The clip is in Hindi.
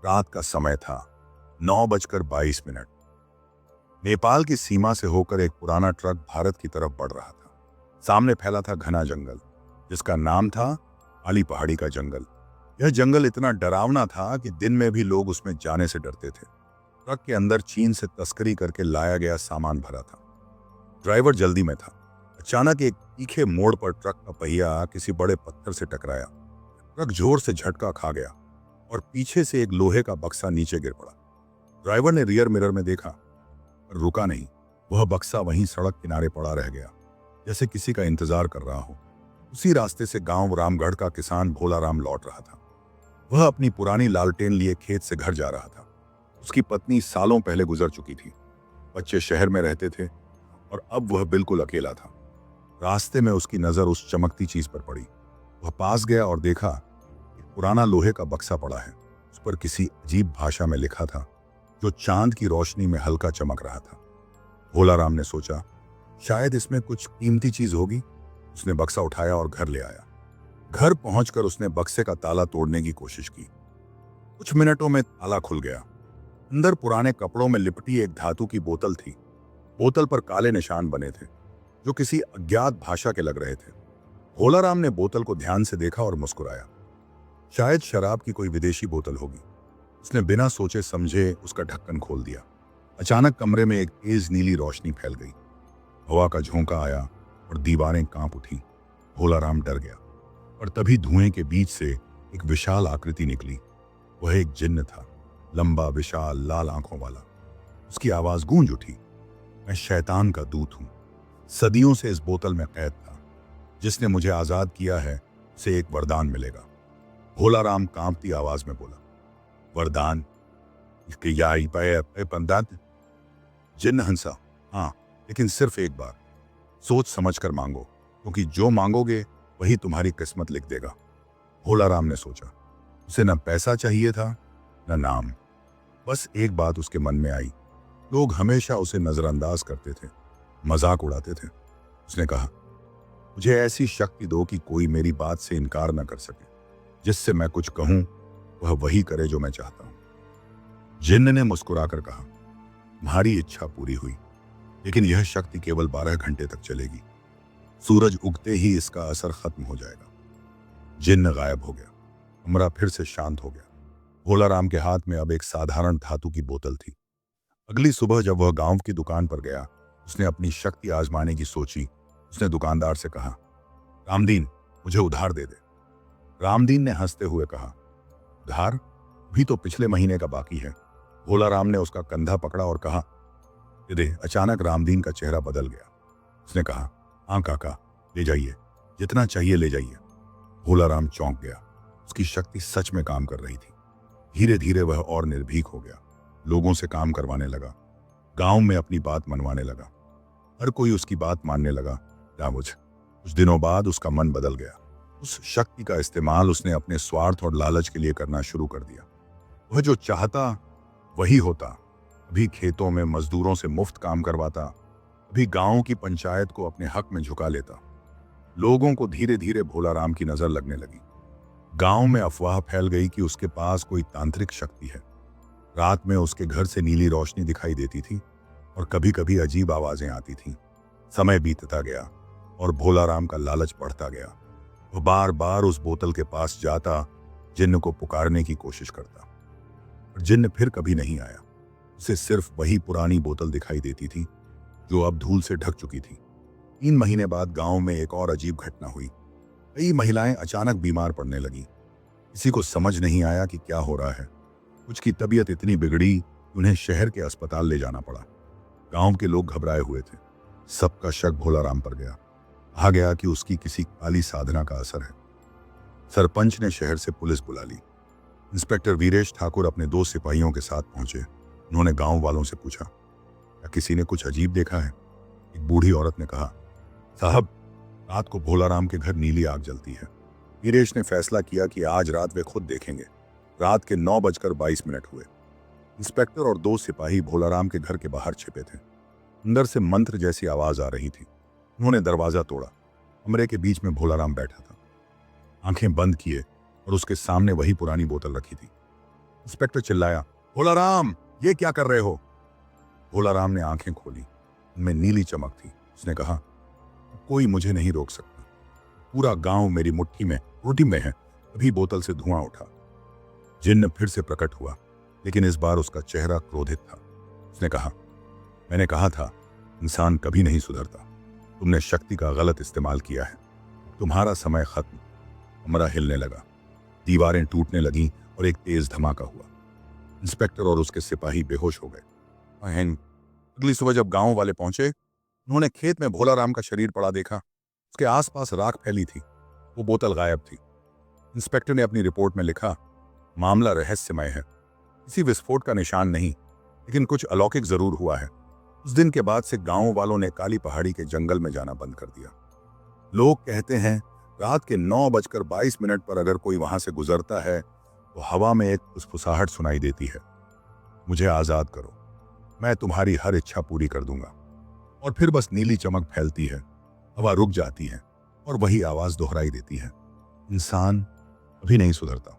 रात का समय था, 9:22। नेपाल की सीमा से होकर एक पुराना ट्रक भारत की तरफ बढ़ रहा था। सामने फैला था घना जंगल, जिसका नाम था काली पहाड़ी का जंगल। यह जंगल इतना डरावना था कि दिन में भी लोग उसमें जाने से डरते थे। ट्रक के अंदर चीन से तस्करी करके लाया गया सामान भरा था। ड्राइवर जल्दी में था। अचानक एक तीखे मोड़ पर ट्रक का पहिया किसी बड़े पत्थर से टकराया। ट्रक जोर से झटका खा गया और पीछे से एक लोहे का बक्सा नीचे गिर पड़ा। ड्राइवर ने रियर मिरर में देखा, पर रुका नहीं। वह बक्सा वहीं सड़क किनारे पड़ा रह गया, जैसे किसी का इंतजार कर रहा हो। उसी रास्ते से गांव रामगढ़ का किसान भोलाराम लौट रहा था। वह अपनी पुरानी लालटेन लिए खेत से घर जा रहा था। उसकी पत्नी सालों पहले गुजर चुकी थी। बच्चे शहर में रहते थे और अब वह बिल्कुल अकेला था। रास्ते में उसकी नजर उस चमकती चीज पर पड़ी। वह पास गया और देखा, एक पुराना लोहे का बक्सा पड़ा है। उस पर किसी अजीब भाषा में लिखा था, जो चांद की रोशनी में हल्का चमक रहा था। भोलाराम ने सोचा, शायद इसमें कुछ कीमती चीज होगी। उसने बक्सा उठाया और घर ले आया। घर पहुंचकर उसने बक्से का ताला तोड़ने की कोशिश की। कुछ मिनटों में ताला खुल गया। अंदर पुराने कपड़ों में लिपटी एक धातु की बोतल थी। बोतल पर काले निशान बने थे, जो किसी अज्ञात भाषा के लग रहे थे। भोलाराम ने बोतल को ध्यान से देखा और मुस्कुराया। शायद शराब की कोई विदेशी बोतल होगी। उसने बिना सोचे समझे उसका ढक्कन खोल दिया। अचानक कमरे में एक तेज नीली रोशनी फैल गई। हवा का झोंका आया और दीवारें कांप उठी। भोलाराम डर गया, और तभी धुएं के बीच से एक विशाल आकृति निकली। वह एक जिन्न था, लंबा, विशाल, लाल आंखों वाला। उसकी आवाज गूंज उठी, मैं शैतान का दूत हूं। सदियों से इस बोतल में कैद था। जिसने मुझे आजाद किया है, उसे एक वरदान मिलेगा। भोलाराम कांपती आवाज में बोला, वरदान? इसके याई पे पंदात? जिन्न हंसा, हाँ, लेकिन सिर्फ एक बार। सोच समझ कर मांगो, क्योंकि जो मांगोगे वही तुम्हारी किस्मत लिख देगा। भोलाराम ने सोचा। उसे न पैसा चाहिए था, न नाम। बस एक बात उसके मन में आई। लोग हमेशा उसे नजरअंदाज करते थे, मजाक उड़ाते थे। उसने कहा, मुझे ऐसी शक्ति दो कि कोई मेरी बात से इनकार न कर सके। जिससे मैं कुछ कहूं, वह वही करे जो मैं चाहता हूं। जिन्न ने मुस्कुराकर कहा, तुम्हारी इच्छा पूरी हुई, लेकिन यह शक्ति केवल 12 घंटे तक चलेगी। सूरज उगते ही इसका असर खत्म हो जाएगा। जिन्न गायब हो गया। कमरा फिर से शांत हो गया। भोलाराम के हाथ में अब एक साधारण धातु की बोतल थी। अगली सुबह जब वह गांव की दुकान पर गया, उसने अपनी शक्ति आजमाने की सोची। उसने दुकानदार से कहा, रामदीन, मुझे उधार दे दे। रामदीन ने हंसते हुए कहा, उधार? भी तो पिछले महीने का बाकी है। भोलाराम ने उसका कंधा पकड़ा और कहा, दे दे। अचानक रामदीन का चेहरा बदल गया। उसने कहा, हाँ काका, ले जाइए, जितना चाहिए ले जाइए। भोलाराम चौंक गया। उसकी शक्ति सच में काम कर रही थी। धीरे धीरे वह और निर्भीक हो गया। लोगों से काम करवाने लगा। गांव में अपनी बात मनवाने लगा। हर कोई उसकी बात मानने लगा। कुछ दिनों बाद उसका मन बदल गया। उस शक्ति का इस्तेमाल उसने अपने स्वार्थ और लालच के लिए करना शुरू कर दिया। वह जो चाहता वही होता। अभी खेतों में मजदूरों से मुफ्त काम करवाता, अभी गांव की पंचायत को अपने हक में झुका लेता। लोगों को धीरे धीरे भोलाराम की नजर लगने लगी। गांव में अफवाह फैल गई कि उसके पास कोई तांत्रिक शक्ति है। रात में उसके घर से नीली रोशनी दिखाई देती थी और कभी कभी अजीब आवाजें आती थीं। समय बीतता गया और भोलाराम का लालच बढ़ता गया। वह बार बार उस बोतल के पास जाता, जिन्न को पुकारने की कोशिश करता, पर जिन्न फिर कभी नहीं आया। उसे सिर्फ वही पुरानी बोतल दिखाई देती थी, जो अब धूल से ढक चुकी थी। 3 महीने बाद गांव में एक और अजीब घटना हुई। कई महिलाएं अचानक बीमार पड़ने लगी। किसी को समझ नहीं आया कि क्या हो रहा है। कुछ की तबीयत इतनी बिगड़ी कि उन्हें शहर के अस्पताल ले जाना पड़ा। गांव के लोग घबराए हुए थे। सबका शक भोलाराम पर गया। कहा गया कि उसकी किसी काली साधना का असर है। सरपंच ने शहर से पुलिस बुला ली। इंस्पेक्टर वीरेश ठाकुर अपने 2 सिपाहियों के साथ पहुंचे। उन्होंने गांव वालों से पूछा, क्या किसी ने कुछ अजीब देखा है? एक बूढ़ी औरत ने कहा, साहब, रात को भोलाराम के घर नीली आग जलती है। वीरेश ने फैसला किया कि आज रात वे खुद देखेंगे। रात के 9:22 हुए। इंस्पेक्टर और 2 सिपाही भोलाराम के घर के बाहर छिपे थे। अंदर से मंत्र जैसी आवाज आ रही थी। उन्होंने दरवाजा तोड़ा। कमरे के बीच में भोलाराम बैठा था। आंखें बंद किए और उसके सामने वही पुरानी बोतल रखी थी। इंस्पेक्टर चिल्लाया, भोलाराम, ये क्या कर रहे हो? भोलाराम ने आंखें खोली, उनमें नीली चमक थी। उसने कहा, कोई मुझे नहीं रोक सकता। पूरा गांव मेरी मुट्ठी में, रोटी में है। तभी बोतल से धुआं उठा। जिन्न फिर से प्रकट हुआ, लेकिन इस बार उसका चेहरा क्रोधित था। उसने कहा, मैंने कहा था, इंसान कभी नहीं सुधरता। तुमने शक्ति का गलत इस्तेमाल किया है। तुम्हारा समय खत्म। कमरा हिलने लगा, दीवारें टूटने लगीं और एक तेज धमाका हुआ। इंस्पेक्टर और उसके सिपाही बेहोश हो गए। अगली सुबह जब गांव वाले पहुंचे, उन्होंने खेत में भोलाराम का शरीर पड़ा देखा। उसके आसपास राख फैली थी, वो बोतल गायब थी। इंस्पेक्टर ने अपनी रिपोर्ट में लिखा, मामला रहस्यमय है। किसी विस्फोट का निशान नहीं, लेकिन कुछ अलौकिक जरूर हुआ है। उस दिन के बाद से गांव वालों ने काली पहाड़ी के जंगल में जाना बंद कर दिया। लोग कहते हैं रात के 9:22 पर अगर कोई वहां से गुजरता है तो हवा में एक फुसफुसाहट सुनाई देती है, मुझे आजाद करो, मैं तुम्हारी हर इच्छा पूरी कर दूंगा। और फिर बस नीली चमक फैलती है, हवा रुक जाती है और वही आवाज दोहराई देती है, इंसान कभी नहीं सुधरता।